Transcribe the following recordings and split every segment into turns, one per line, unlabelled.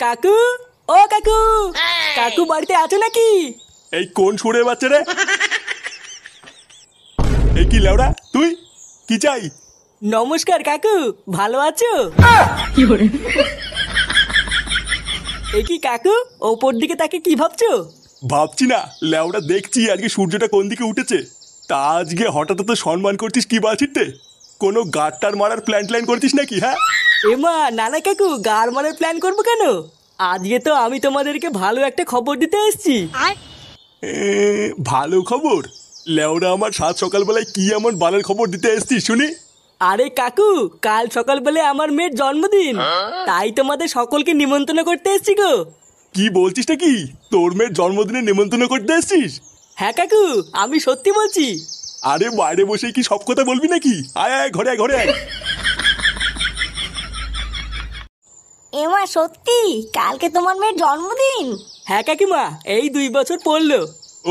কাকু, ও কাকু, কাকু বাড়িতে আছো নাকি?
এই কোন সুরের বাচ্চা রে? এই কি লেওড়া তুই? কি চাই?
নমস্কার কাকু, ভালো আছো? এ কি কাকু, ওপর দিকে তাকে কি ভাবছো?
ভাবছি না লেওড়া, দেখছি আজকে সূর্যটা কোন দিকে উঠেছে। তা আজকে হঠাৎ তো সম্মান করছিস কি বাছিতে? কোনো গাড়টার মারার প্ল্যান করছিস নাকি? হ্যাঁ
এমা নানা কাকু, গার মারার প্ল্যান করবো কেন? আজকে তো আমি তোমাদেরকে ভালো একটা খবর দিতে এসেছি।
ভালো খবর? লেওড়া, আমার সাত সকালবেলায় কি এমন বালের খবর দিতে এসছিস শুনি?
আরে কাকু, কাল সকালবেলায় আমার মেয়ের জন্মদিন, তাই তোমাদের সকলকে নিমন্ত্রণ করতে এসেছি গো।
কি বলছিস নাকি? তোর মেয়ের জন্মদিনে নিমন্ত্রণ করতে এসছিস?
হ্যাঁ কাকু, আমি সত্যি বলছি।
আরে বাইরে বসে কি সব কথা বলবি নাকি? আয় আয়, ঘরে আয়, ঘরে আয়।
এমা সত্যি কালকে তোমার মেয়ের জন্মদিন?
হ্যাঁ কাকিমা, এই 2 বছর পড়লো।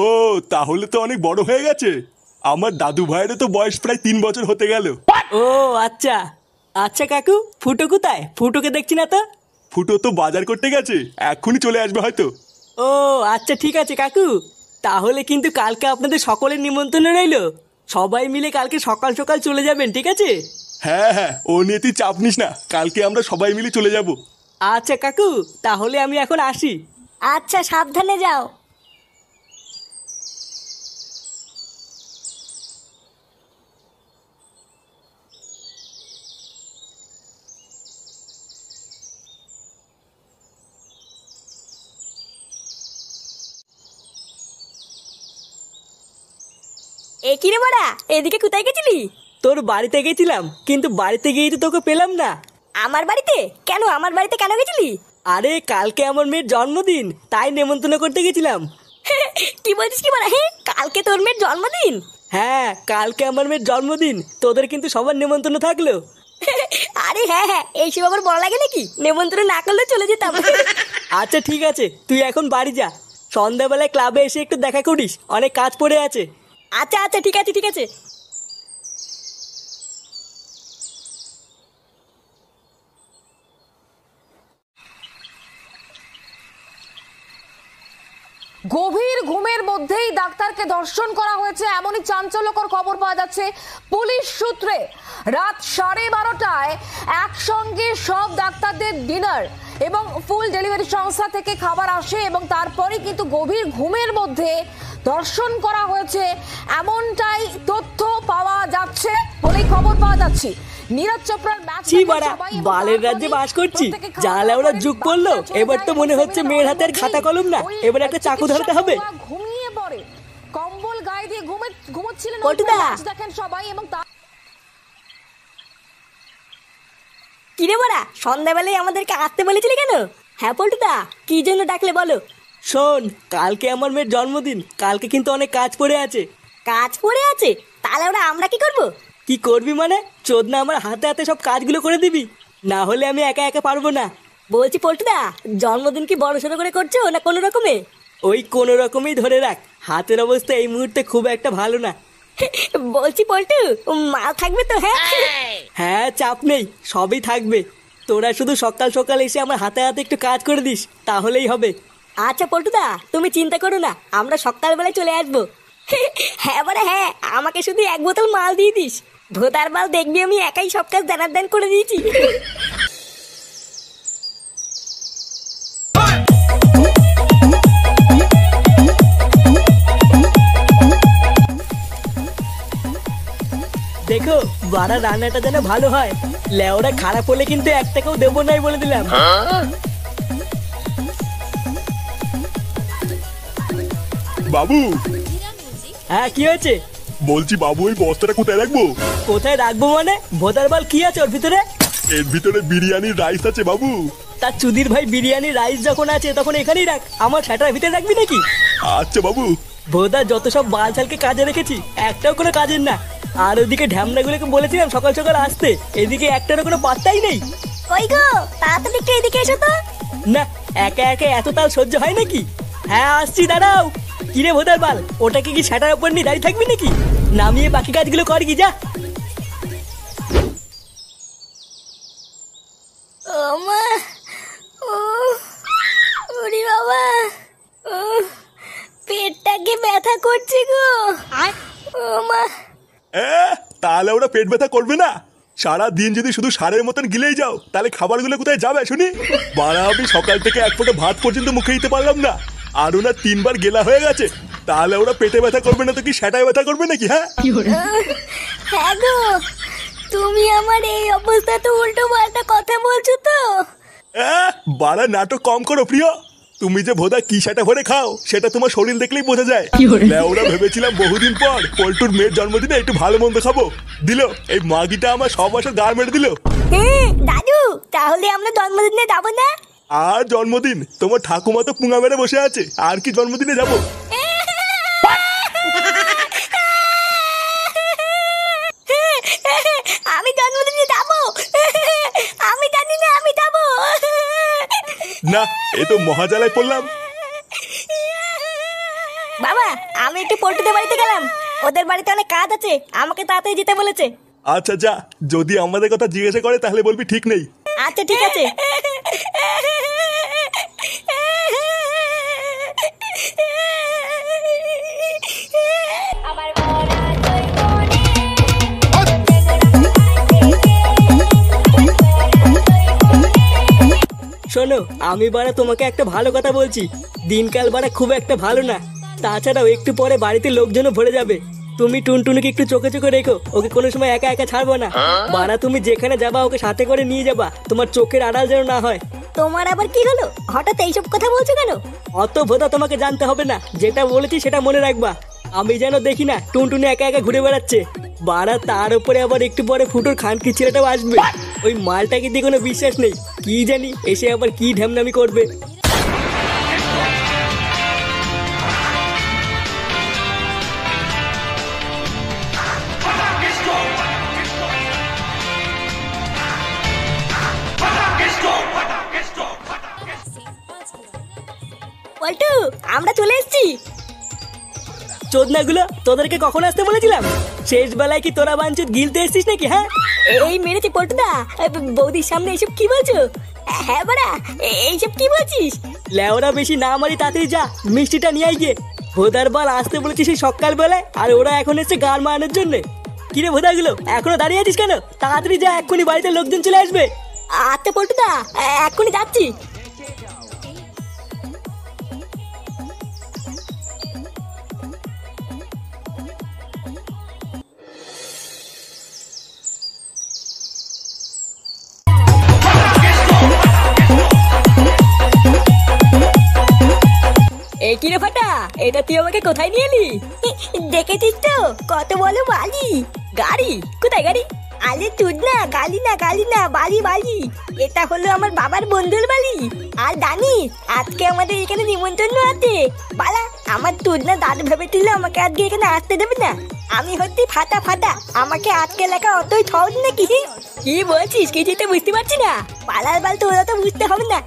ও, তাহলে তো অনেক বড় হয়ে গেছে। আমার দাদু ভাইয়েরও তো বয়স প্রায় 3 বছর হতে গেল।
ও আচ্ছা। আচ্ছা কাকু, ফুটো কোথায়? ফুটোকে দেখছি না তো।
ফুটো তো বাজার করতে গেছে, এক্ষুনি চলে আসবে হয়তো।
ও আচ্ছা, ঠিক আছে কাকু, তাহলে কিন্তু কালকে আপনাদের সকলের নিমন্ত্রণ রইলো। সবাই মিলে কালকে সকাল সকাল চলে যাবেন, ঠিক আছে?
হ্যাঁ হ্যাঁ, ও নিয়ে তুই চাপ নিস না, কালকে আমরা সবাই মিলে চলে যাব।
আচ্ছা কাকু, তাহলে আমি এখন আসি।
আচ্ছা, সাবধানে যাও। এ কি রে বড়া, এদিকে কোথায় গেছিলি?
তোর বাড়িতে গেছিলাম, কিন্তু বাড়িতে গিয়ে তো তোকে পেলাম না।
আমার বাড়িতে কেন? আমার বাড়িতে কেন গেছিলি?
আরে কালকে আমার মেয়ের জন্মদিন, তাই নেমন্তন্ন করতে গেছিলাম।
কি বলছিস কি বড়া? হ্যাঁ, কালকে তোর মেয়ের জন্মদিন?
হ্যাঁ, কালকে আমার মেয়ের জন্মদিন, তোদের কিন্তু সবার নেমন্তন্ন থাকলো।
আরে হ্যাঁ হ্যাঁ, এইসব আবার বড় লাগে নাকি? নেমন্ত্রণ না করলে চলে যেতাম।
আচ্ছা ঠিক আছে, তুই এখন বাড়ি যা। সন্ধ্যাবেলায় ক্লাবে এসে একটু দেখা করিস, অনেক কাজ পড়ে আছে।
আচ্ছা আচ্ছা, ঠিক আছে ঠিক আছে।
গভীর ঘুমের মধ্যেই ডাক্তারকে ধর্ষণ করা হয়েছে, এমনই চাঞ্চল্যকর খবর পাওয়া যাচ্ছে পুলিশ সূত্রে। রাত 12:30টায় একসঙ্গে সব ডাক্তারদের ডিনার এবং ফুল ডেলিভারি সংস্থা থেকে খাবার আসে এবং তারপরে কিন্তু গভীর ঘুমের মধ্যে ধর্ষণ করা হয়েছে, এমনটাই তথ্য পাওয়া যাচ্ছে বলেই খবর পাওয়া যাচ্ছে। নীরজ চোপড়ার ম্যাচ
বালের রাজ্যে বাস করছি, যা লেওরা যুগ পড়লো, এবার তো মনে হচ্ছে মেয়ের হাতের খাতা কলম না, এবার একটা চাকু ধরতে হবে।
ঘুমিয়ে পড়ে, কম্বল গায়ে দিয়ে ঘুমোচ্ছিলেন দেখেন সবাই। এবং
কিরে বড়া, সন্ধ্যাবেলায় আমাদেরকে আসতে বলেছিলি কেন? হ্যাঁ পল্টুদা, কি জন্য ডাকলে বলো?
শোন, কালকে আমার মেয়ের জন্মদিন, কালকে কিন্তু অনেক কাজ পড়ে আছে।
কাজ পড়ে আছে? তাহলে ওরা আমরা কি করব?
কি করবি মানে? চোদনা আমার হাতে হাতে সব কাজগুলো করে দিবি, না হলে আমি একা একা পারবো না।
বলছি পল্টুদা, জন্মদিন কি বড় সড়ো করে করছো না কোনো রকমে?
ওই কোনো রকমই ধরে রাখ, হাতের অবস্থা এই মুহূর্তে খুব একটা ভালো না।
বলছি পল্টু, মাল থাকবে তো? হ্যাঁ
হ্যাঁ, চাপ নেই, সবই থাকবে। তোরা শুধু সকাল সকাল এসে আমার হাতে হাতে একটু কাজ করে দিস, তাহলেই হবে।
আচ্ছা পল্টুদা, তুমি চিন্তা করো না, আমরা সকালবেলায় চলে আসবো। হ্যাঁ বড়া হ্যাঁ, আমাকে শুধু 1 বোতল মাল দিয়ে দিস। ভোদার মাল দেখবি আমি একাই সব কাজ দান করে দিয়েছি।
দেখো, বাড়া রান্নাটা যেন ভালো হয়, লেওরা খারাপ হলে কিন্তু 1 টাকাও দেবো নাই বলে দিলাম।
বাবু।
হ্যাঁ কি হয়েছে?
বলছি বাবু, ওই বস্তাটা কোথায় রাখবো?
কোথায় রাখবো মানে? ভোদার বাল কি আছে ওর ভিতরে?
এর ভিতরে বিরিয়ানির রাইস আছে বাবু।
তার চুদির ভাই, বিরিয়ানি রাইস যখন আছে তখন এখানেই রাখ, আমার সেটার ভিতরে রাখবি নাকি?
আচ্ছা বাবু।
ভোদা যত সব বালছালকে কাজে রেখেছি, একটাও কোনো কাজের না। আর ওদিকে ঢ্যামনাগুলোকে বলেছিলাম সকাল সকাল আসতে, এদিকে একটারও কোনো পাত্তাই নেই।
ওই গো, তাড়াতাড়ি একটু এদিকে এসো তো।
না, একা একা এত তাল সহ্য হয় নাকি? হ্যাঁ আসছি, দাঁড়াও। কিরে ভোদার বাল, ওটাকে কি সেটার উপর নিয়ে দাঁড়িয়ে থাকবি নাকি? নামিয়ে বাকি কাজগুলো কর কি, যা।
ও মা, ও করছে গো। ও মা।
তাহলে ওরা পেট ব্যথা করবে না? সারা দিন যদি শুধু সারের মতন গিলেই যাও তাহলে খাবারগুলো কোথায় যাবে শুনি? বাড়া আমি সকাল থেকে এক ফোঁটা ভাত পর্যন্ত মুখে দিতে পারলাম না, আর ওরা 3 বার গেলা হয়ে গেছে। তাহলে ওরা পেটে ব্যথা করবে না তো কি সেটাই ব্যথা করবে নাকি? হ্যাঁ
হ্যাঁ গো, তুমি আমার এই অবস্থা তো উল্টো পাল্টা কথা বলছো তো।
বাড়া নাটক কম করো প্রিয়। তুমি যে ভোদা কি সেটা ভরে খাও সেটা তোমার শরীর দেখলেই বোঝা যায়। ওরা ভেবেছিলাম বহুদিন পর পল্টুর মেয়ের জন্মদিনে একটু ভালো মন্দ খাবো, দিল এই মাগিটা আমার সব বছর গা মেরে দিল।
দাদু, তাহলে আমরা জন্মদিনে যাবো না?
আর জন্মদিন? তোমার ঠাকুমা তো পুঙা মেরে বসে আছে, আর কি জন্মদিনে যাবো?
আমি জন্মদিনে যাবো, আমি জানি না আমি যাবো
না, এ তো মহাজালায় পড়লাম।
বাবা, আমি একটু পল্টুদের বাড়িতে গেলাম, ওদের বাড়িতে অনেক কাজ আছে, আমাকে তাড়াতাড়ি যেতে বলেছে।
আচ্ছা যা, যদি আমাদের কথা জিজ্ঞাসা করে তাহলে বলবি ঠিক নেই।
আচ্ছা ঠিক আছে।
শোনো, আমি বাড়া তোমাকে একটা ভালো কথা বলছি, দিনকাল বাড়া খুব একটা ভালো না। তাছাড়াও একটু পরে বাড়িতে লোকজনও ভরে যাবে। তুমি টুনটুনিকে একটু চোখে চোখে রেখো, ওকে কোনো সময় একা একা ছাড়বো না। বাড়া তুমি যেখানে যাবা ওকে সাথে করে নিয়ে যাবা, তোমার চোখের আড়াল যেন না হয়।
তোমার আবার কি হলো, হঠাৎ এইসব কথা বলছো কেন?
অত ভোদা তোমাকে জানতে হবে না, যেটা বলেছি সেটা মনে রাখবা। আমি যেন দেখি না টুনটুনি একা একা ঘুরে বেড়াচ্ছে। বাড়া তার উপরে আবার একটু পরে ফুটোর খানকি ছেলেটাও আসবে। ওই মালটাকে দিয়ে কোনো বিশ্বাস নেই, কি জানি এসে আবার কি ঢ্যামনামি করবে।
পল্টু, আমরা চলে এসেছি।
চোদনাগুলো, তোদেরকে কখন আসতে বলেছিলাম? শেষ বেলায় কি তোরা বাঞ্চুত গিলতে এসছিস নাকি? হ্যাঁ
এই মেরেছে পল্টুদা, বৌদির সামনে এইসব কি বলছো? হ্যাঁ বাড়া, এইসব কি বলছিস?
লেওরা বেশি না মারি, তাড়াতাড়ি যা মিষ্টিটা নিয়ে আই গিয়ে। ভোদার বাল আসতে বলেছিস সেই সকাল বেলায়, আর ওরা এখন এসছে গান মারানোর জন্য। কিরে ভোদাগুলো, এখনো দাঁড়িয়ে আছিস কেন? তাড়াতাড়ি যা, এক্ষুনি বাড়িতে লোকজন চলে আসবে।
আচ্ছা পল্টুদা, এক্ষুনি যাচ্ছি।
এই কিরে ফাটা, এটা তুই আমাকে কোথায় নিয়ে এলি?
দেখেছিস তো কত বলো বালি।
গাড়ি? কোথায় গাড়ি?
আরে তুই না, গালি না গালি না, বালি বালি। এটা হলো আমার বাবার বন্ধুর বাড়ি। আর জানিস আজকে আমাদের এখানে নিমন্ত্রণ আছে। বালা, আমার তুই না দাদু ভেবেছিল আমাকে আজকে এখানে আসতে দেবে না। আমি হচ্ছি ফাটা ফাটা, আমাকে আজকে লেখা অতই সহজ নাকি?
কি বলছিস, কিছুই তো বুঝতে পারছি না।
পালার বাল তোরা তো বুঝতে হবে না।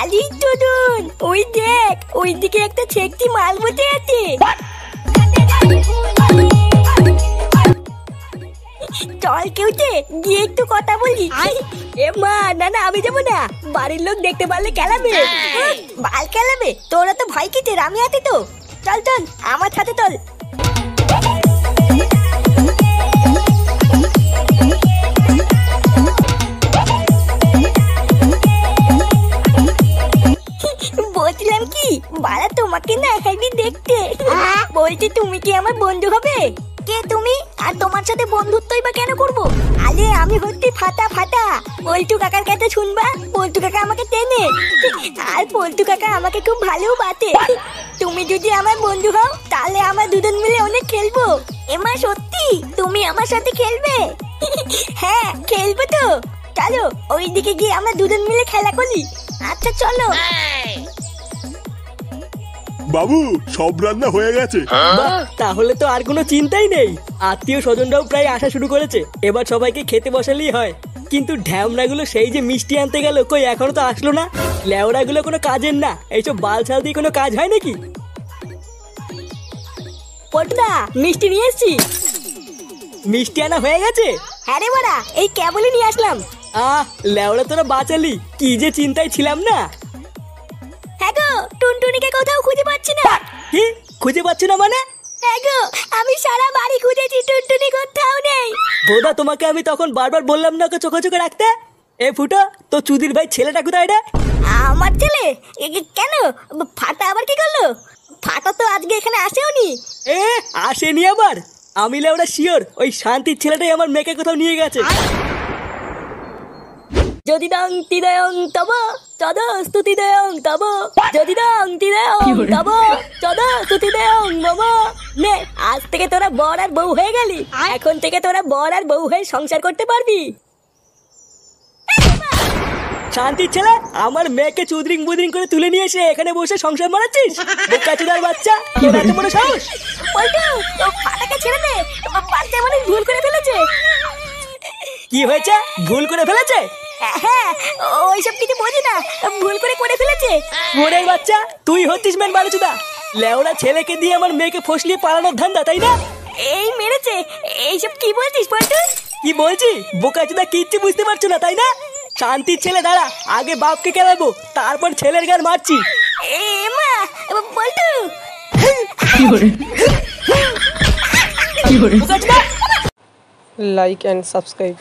আলি টুডুন, ওই দেখ, ওই দিকে একটা ছেকটি মাল বসে আছে। চল কেউতে গিয়ে একটু কথা বলি।
এ মা, না না আমি যাবো না, বাড়ির লোক দেখতে পারলে কেলাবে।
বাল কেলাবে? তোরা তো ভয় কিতে, আমি আছি তো। চল চল আমার সাথে চল। বলছিলাম কি বাড়া, তোমাকে না হেভি দেখতে। বলছি তুমি কি আমার বন্ধু হবে? কে তুমি? আর তোমার সাথে বন্ধুত্বই বা কেন করবো? আরে আমি হচ্ছি ফাটা ফাটা। পল্টু কাকার কাছে শুনবা, পল্টু কাকা আমাকে টেনে, আর পল্টু কাকা আমাকে খুব ভালো বাতে। তুমি যদি আমার বন্ধু হও তাহলে আমরা দুজন মিলে অনেক খেলবো। এমা সত্যি তুমি আমার সাথে খেলবে? হ্যাঁ খেলবো তো। চলো ওইদিকে গিয়ে আমরা দুজন মিলে খেলা করি। আচ্ছা চলো।
বাবু, সব রান্না হয়ে গেছে।
বাহ, তাহলে তো আর কোনো চিন্তাই নেই। আত্মীয় স্বজনরাও প্রায় আসা শুরু করেছে, এবার সবাইকে খেতে বসালেই হয়। কিন্তু ঢ্যামনাগুলো সেই যে মিষ্টি আনতে গেল, কই এখনো তো আসলো না। লেওড়াগুলো কোনো কাজের না, এইসব বালছাল দিয়ে কোনো কাজ হয় নাকি?
পটুদা, মিষ্টি নিয়ে এসছি।
মিষ্টি আনা হয়ে গেছে?
হ্যাঁ রে বাড়া, এই কেবলই নিয়ে আসলাম।
লেওড়া তোরা বাঁচালি, কি যে চিন্তায় ছিলাম না।
হ্যাঁ গো টুনটুনি টুনটুনিকে কোথাও খুঁজে পাচ্ছি না।
কি খুঁজে পাচ্ছ না মানে?
গো, আমি সারা বাড়ি খুঁজেছি, টুনটুনি কোথাও নেই।
বোধা তোমাকে আমি তখন বারবার বললাম না ওকে চোখে চোখে রাখতে। এ ফুটো, তো চুদির ভাই ছেলেটা কোথায় রে?
আমার ছেলে? কেন? ফাটা আবার কি করলো? ফাটা তো আজকে এখানে আসেওনি।
এ আসেনি আবার? আমি লেওরা শিওর ওই শান্তির ছেলেটাই আমার মেয়েকে কোথাও নিয়ে গেছে।
যদি দং তিদয়ং তব তদ স্তুতি দেয়ং তব, যদি দং তিদয়ং তব তদ স্তুতি দেয়ং মম। নে, আজ থেকে তোরা বর আর বউ হয়ে গেলি। এখন থেকে তোরা বর আর বউ হয়ে সংসার করতে পারবি।
শান্তির ছেলে, আমার মেয়েকে চুদরিং বুদরিং করে তুলে নিয়ে এসে এখানে বসে সংসার মারাচ্ছিস? বোকাচোদার বাচ্চা, তোর এত বড় সাহস!
পল্টু, ও ফাটাকে ছেড়ে দে, বাচ্চা মানুষ ভুল করে ফেলেছে।
কি হয়েছে? ভুল করে ফেলেছে?
হ্যাঁ, ওইসব কিছু বুঝি না, ভুল করে ফেলেছে।
ওরে বাচ্চা, তুই হচ্ছিস মেন বালুচুদা। লেওরা ছেলেকে দিয়ে আমার মেয়েকে ফসলিয়ে পালানোর ধান্দা, তাই না?
এই মেরেছে। এইসব কি বলছিস পল্টু?
কি বলছি? বোকাচোদা কিচ্ছু বুঝতে পারছো না, তাই না? শান্তির ছেলে দাঁড়া, আগে বাপকে কেলাবো, তারপর ছেলের গান মারছি।
এ মা, পল্টু।
বোকাচোদা!
like and subscribe.